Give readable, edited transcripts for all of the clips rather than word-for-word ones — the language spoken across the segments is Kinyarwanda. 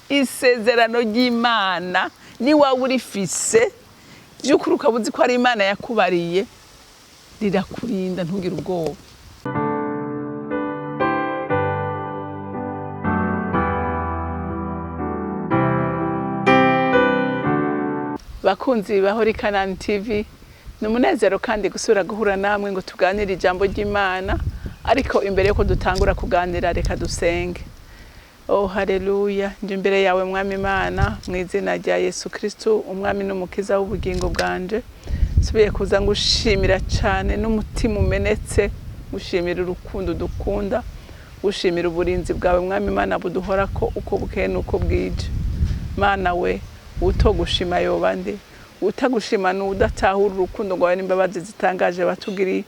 isezerano ry'Imana ni wawe urifise by'ukuri ukabuzi ko ari Imana yakubariye rirakurinda ntugire ubwoba. Bakunzi ba HARICO TV, ni umunezero kandi gusura guhura namwe ngo tuganire ijambo ry'Imana, ariko imbere yuko dutangura kuganira reka dusenge. Oh haleluya, nje imbere yawe mwami Imana mu izina rya Yesu Kristo umwami n'umukiza w'ubugingo bwanje. Subiye kuza ngushimira cyane n'umutima umenetse, gushimira urukundo dukunda, gushimira uburinzi bwawe mwami Imana buduhora ko uko bukeye nuko bwije. Mana we utogushima yobande, utagushima n'udatahura urukundo rwawe n'imbabazi zitangaje batugiriye.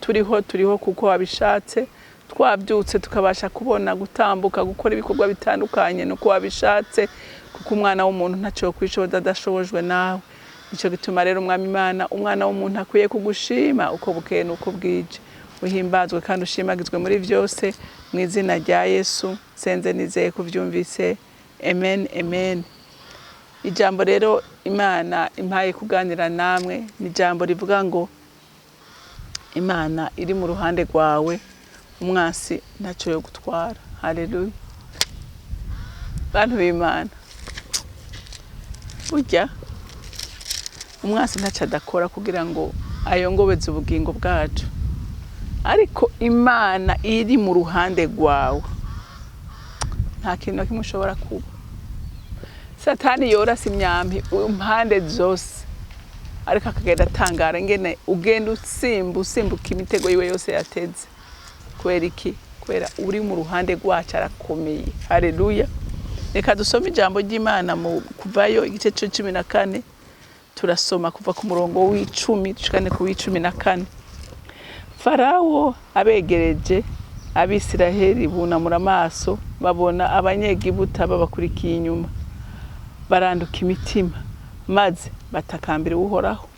Turiho kuko wabishatse, twabyutse tukabasha kubona gutambuka gukora ibikorwa bitandukanye nuko wabishatse, kuko umwana w'umuntu ntacyo kwishoboza adashobojwe nawe. Nico gituma rero mwami Imana umwana w'umuntu akwiye kugushima uko bukeye nuko bwije. Uhimbazwe kandi ushimagizwe muri byose mu izina rya Yesu senze nizeye kuvyumvise. Amen, amen. Ijambo rero Imana impaye kuganira namwe ni ijambo rivuga ngo Imana iri mu ruhande rwawe, umwasi ntacyo yo gutwara. Haleluya. Bantu b'Imana, burya umwasi ntacyo adakora kugira ngo ayongobeze ubugingo bwacu, ariko Imana iri mu ruhande rwawe nta kintu kimwe ushobora kuba. Satani yorasa imyambi impande zose, ariko akagenda atangara ngene ugenda usimbuka imitego yiwe yose yateze. Kubera iki? Kubera uri mu ruhande rwacu arakomeye. Haleluya. Reka dusome ijambo ry'Imana mu Kuvayo igice cyo 14, turasoma kuva ku murongo w'10 dushikane ku w'14. Farawo abegereje Abisiraheli bunamura amaso, babona abanyegiputa babakurikiye inyuma, baranduka imitima, maze batakambira Uhoraho.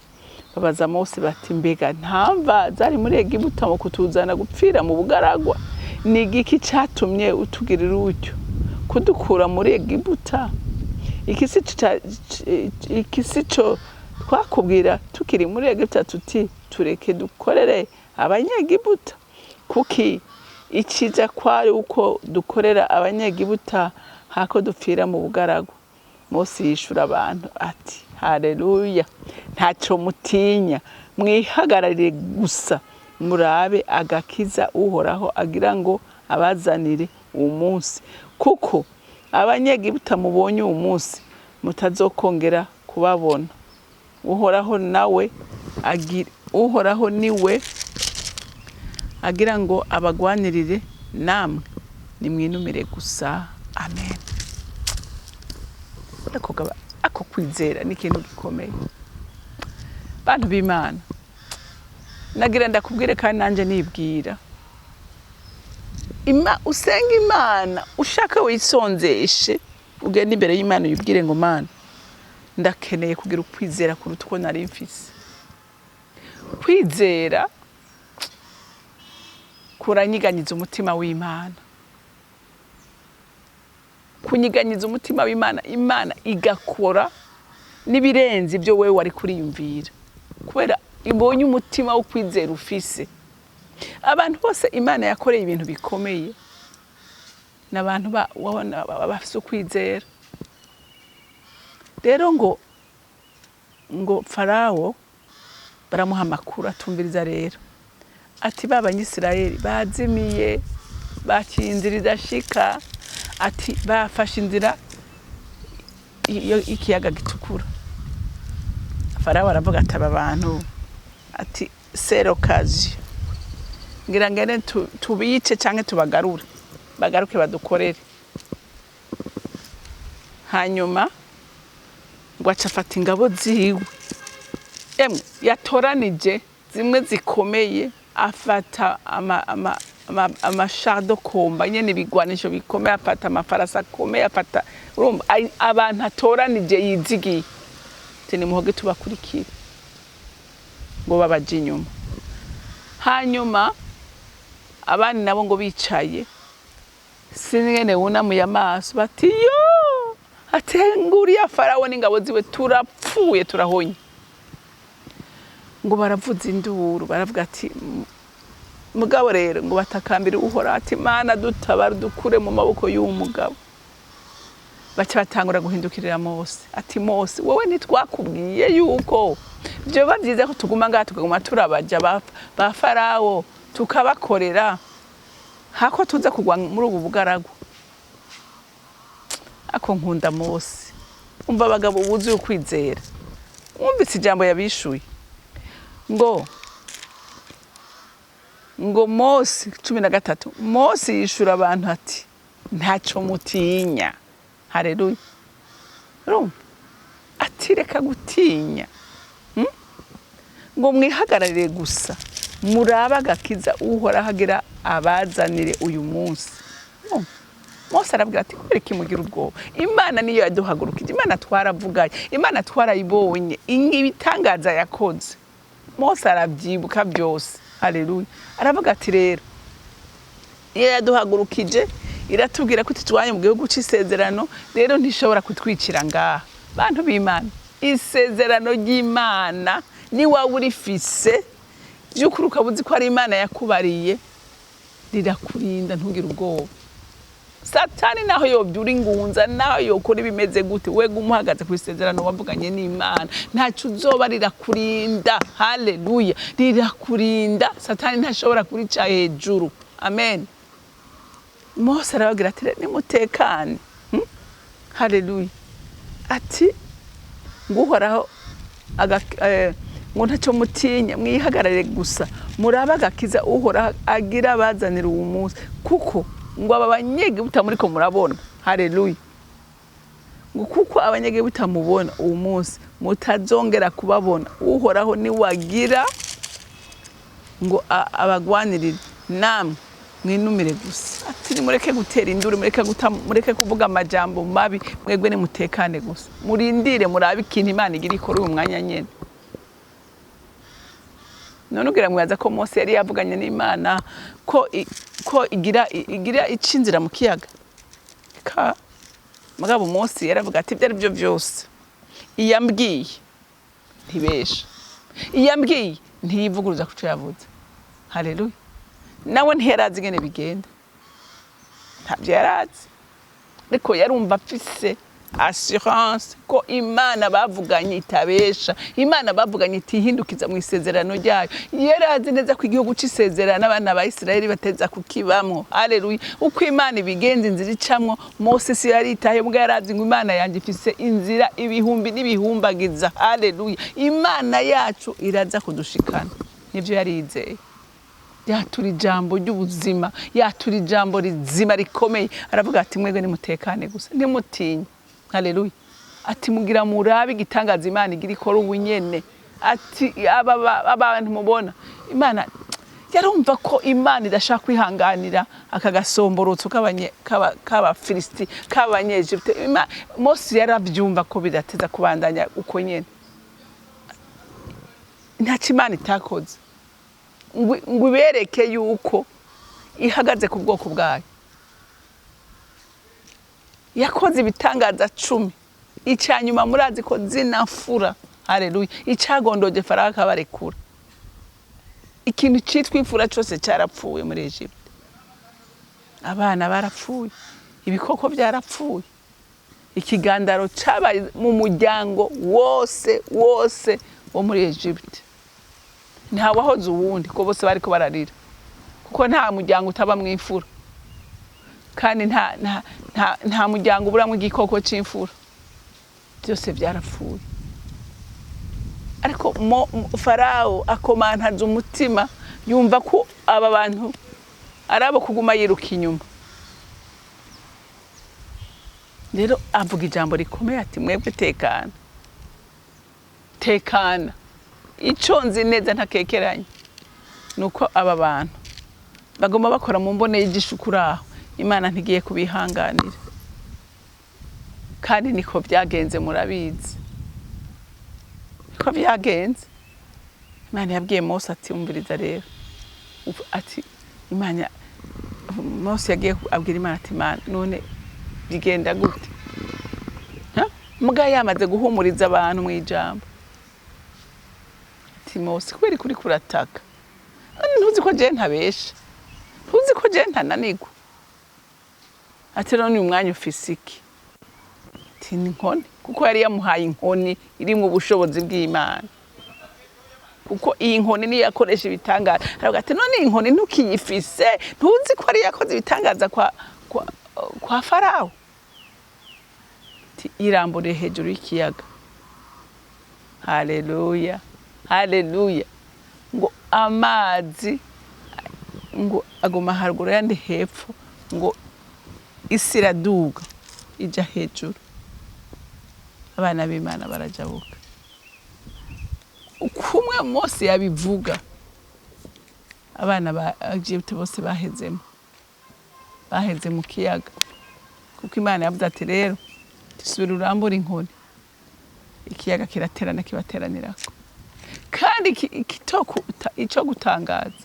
Babaza Mose bati, mbega ntamva zari muri Egiputa mu kutuzana gupfira mu bugaragwa? Ni igiki cyatumye utugirira utyo kudukura muri Egiputa? Ikisi cyo twakubwira tukiri muri Egiputa tuti tureke dukorere abanyegiputa? Kuki ikiza kwari uko dukorera abanyegiputa hako dupfira mu bugaragwa? Mose yishura abantu ati, haleluya, ntacyo mutinya, mwihagararire gusa murabe agakiza Uhoraho agira ngo abazanire umunsi, kuko abanyegiputa mubonye umunsi mutazokongera kubabona. Uhoraho niwe agira ngo abagwanirire, namwe nimwinumire gusa. Amen. Ako kwizera ni ikintu gikomeye. Bantu b'Imana, nagira ndakubwire kandi nanje nibwira, usenga Imana ushaka wisonzeshe, ugenda imbere y'Imana uyibwire ngo Mana ndakeneye kugira ukwizera kuruta uko nari mfise. Kwizera kuranyiganyiza umutima w'Imana, kunyiganyiza umutima w'Imana, Imana igakora nibirenze ibyo wewe wari kuriyumvira, kubera ibonye umutima wo kwizera ufise. Abantu bose Imana yakoreye ibintu bikomeye n'abantu bafise ukwizera. Rero ngo Farawo baramuha amakuru atumviriza rero ati b'Abanyisirayeli bazimiye, bakinzira idashika, ati bafashe inzira ikiyaga gitukura. Farawo aravuga ati aba bantu ati serokazi ngira ngene tubice canke tubagarure, bagaruke badukorere. Hanyuma ngo acafata ingabo ziwe, yatoranije zimwe zikomeye, afata amashado komba nyene bigwanisho bikomeye, afata amafarasi akomeye, afata urumva abantu atoranije yizigiye. Tene muhoge tubakurikira ngo babaje inyuma. Hanyuma abandi nabo ngo bicaye, sinigene wunamuye amaso bati yo ati nguriya Farawo n'ingabo ziwe turapfuye turahonye. Ngo baravuza induru baravuga ati mugabo rero ngo batakambira Uhoraho ati Mana dutabara dukure mu maboko y'uwo mugabo. Baca batangura guhindukirira Mose ati Mose wowe ntitwakubwiye yuko byoba byiza ko tuguma ngaha tukaguma turabaja ba Farawo tukabakorera hako tuza kugwa muri ubu bugaragwa. Ako nkunda Mose umva abagabo buzuye ukwizera. Mwumvise ijambo yabishuye ngo Mose 13 Mose yishura abantu ati ntaco mutinya. Haleluya. Ati reka gutinya. Ngo mwihagararire gusa muraba agakiza Uhoraho agira abazanire uyu munsi. Mose arabwira ati kubera iki mugira ubwoba? Imana niyo yaduhagurukije. Imana twaravuganye. Imana twarayibonye. Ibitangaza yakoze. Mose arabyibuka byose. Haleluya. Aravuga ati rero iyo yaduhagurukije iratubwira ko tutwanye mu gihugu c'isezerano rero ntishobora kutwicira ngaha. Bantu b'Imana isezerano ry'Imana ni wawe urifise by'ukuri ukabuzi ko ari Imana yakubariye rirakurinda ntugire ubwoba. Satani naho yobyura ingunza naho yokora ibimeze gute wega umuhagaze ku isezerano wavuganye n'Imana ntacu uzoba rirakurinda. Haleluya. Rirakurinda. Satani ntashobora kurica hejuru. Amen. Mose arabagira ati nimutekane. Haleluya. Ati nguhoraho ngo ntaco mutinya mwihagarare gusa muraba agakiza Uhoraho agira abazanira uwo munsi kuko ngo aba banyegiputa muriko murabona. Haleluya. Ngo kuko abanyegiputa mubona uwo munsi mutazongera kubabona Uhoraho ni wagira ngo abagwanirire namwe mwinumire gusa. Ati mureke gutera induru mureke kuvuga amajambo mabi mwegwe ni mutekane gusa murindire murabe ikintu Imana igira ikora uyu mwanya nyene. None ugira mwaza ko Mose yari yavuganye n'Imana ko igira icinzira mu kiyaga. Mugabo Mose yaravuga ati byari byo byose iyambwiye ntibesha iyambwiye ntiyivuguruza kuco yavuze. Haleluya. Nawe ntiyarazi ngene bigenda ntabyo yarazi ariko yarumva afise assurance ko Imana bavuganye itabesha. Imana bavuganye itihindukiza mu isezerano ryayo. Yarazi neza ko igihugu c'isezerano abana ba Isirayeli bateza kukibamwo. Haleluya. Uko Imana ibigenza inzira icamwo Mose si yaritaye mbwa yarazi ngo Imana yanje ifise inzira ibihumbi n'ibihumbagiza. Haleluya. Imana yacu iraza kudushikana. Nivyo yarizeye. Yatura ijambo ry'ubuzima yatura ijambo rizima rikomeye. Aravuga ati mwege nimutekane gusa ntimutinye. Haleluya. Ati mugira murabe igitangaza Imana igira ikora ubunyene. Ati abantu mubona Imana yarumva ko Imana idashaka kwihanganira akagasomborotso kaba Filisti kabanyejipte. Mose yaravyumva ko bidateza kubandanya uko nyene. Ntaci Imana itakoze ngo ibereke yuko ihagaze ku bwoko bwayo. Yakoze ibitangaza 10 icanyuma murazi ko zinafura. Haleluya. Icagondoje Farawo akabarekura. Ikintu citwa imfura cyose cyarapfuye muri Egypt. Abana barapfuye ibikoko byarapfuye. Ikigandaro cabaye mu muryango wose wo muri Egypt. Nta wahoze uwundi ko bose bariko bararira kuko nta muryango utaba mw'imfura kandi nta muryango uburamwe igikoko c'imfura. Byose byarapfuye. Ariko Farawo akomantaza umutima yumva ko aba bantu arabo kuguma yiruka inyuma. Rero avuga ijambo rikomeye ati mwebwe tekana. Ico nzi neza ntakekeranye nuko aba bantu bagomba bakora mu mbone y'igishukuraho Imana ntigiye kubihanganira. Kandi niko byagenze murabizi. Niko byagenze. Imana yabwiye Mose ati umviriza rero. Ati Imana Mose yagiye abwira Imana ati Imana none bigenda gute? muga yamaze guhumuriza abantu mu ijambo Timosi kweri kuri kurataka ntuzi ko je ntabesha ntuzi ko je ntananigwa ati none umwanya ufise iki ati inkoni kuko yari yamuhaye inkoni iri mu bushobozi bw'Imana kuko iyi nkoni ni yakoresha ibitangaza aravuga ati none inkoni ntukiyifise ntuzi ko ari yakoze ibitangaza kwa Farawo ati irambure hejuru y'ikiyaga haleluya haleluya ngo amazi ngo aguma haruguru yandi hepfo ngo isi iraduga ija hejuru abana b'Imana barajabuka ukumwe Mose yabivuga abana ba Egypte bose baheze mu kiyaga kuko Imana yavuze ati rero tisubira urambura inkoni ikiyaga kiraterana kibateranirako kandi ico gutangaza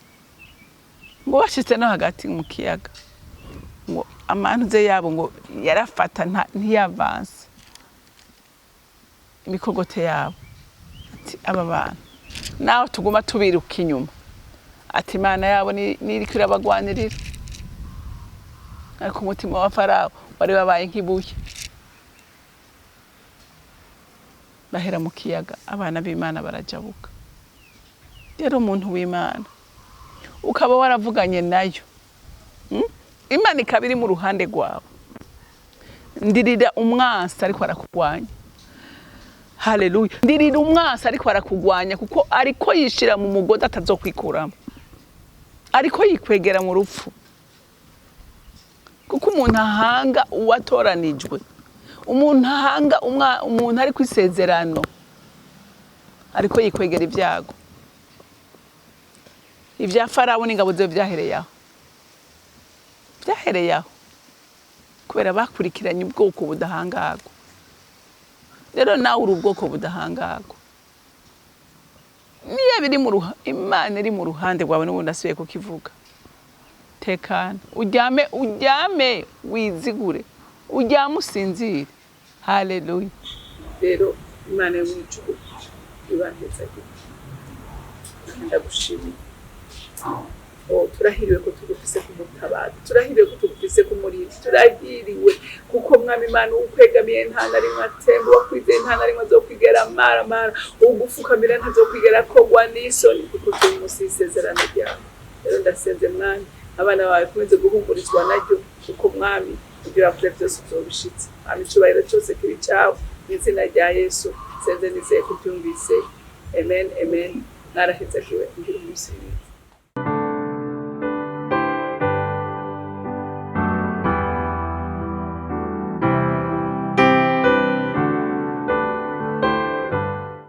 ngo bashitse no hagati mu kiyaga ngo amantuze yabo ngo yarafata ntiyavanse imikogote yabo ati aba bana naho tuguma tubiruka inyuma ati Imana yabo niri kirabagwanirira ariko umutima wa Farawo wari wabaye nk'ibuye bahera mu kiyaga abana b'Imana barajabuka rero umuntu w'Imana ukaba waravuganye nayo Imana ikaba iri mu ruhande rwawe ndirira umwansi ariko arakugwanya haleluya ndirira umwansi ariko arakugwanya kuko ariko yishira mu mugoda atazokwikuramo ariko yikwegera mu rupfu kuko umuntu ahanga uwatoranijwe umuntu ahanga umuntu ari kwisezerano ariko yikwegera ibyago ibya Farawo n'ingabo ze byahereye aho kubera bakurikiranye ubwoko budahangagwa rero nawe uri ubwoko budahangagwa niyo biri Imana iri mu ruhande rwawe n'ubundi asubiye kukivuga tekana uryame wizigure uryame usinzire haleluya rero Imana yo mwijuru ibaheza ndagushimiye turahiriwe ko tugufise ku mutabazi turahiriwe ko tugufise ku murinzi turahiriwe kuko mwami Imana ukwegamiye nta na rimwe atemba wakwizeye nta na rimwe azokwigera mara ugufukamira ntazokwigera kogwa n'isoni kuko turi munsi y'isezerano ryawe rero ndasenze mwami abana bawe komeze guhumurizwa naryo kuko mwami kugira ngo byose uzobishitse mwami icubahiro cyose kiri cyawe n'izina rya Yesu senze nizeye kubyumvise amen naraheze kiwe ngira umunsi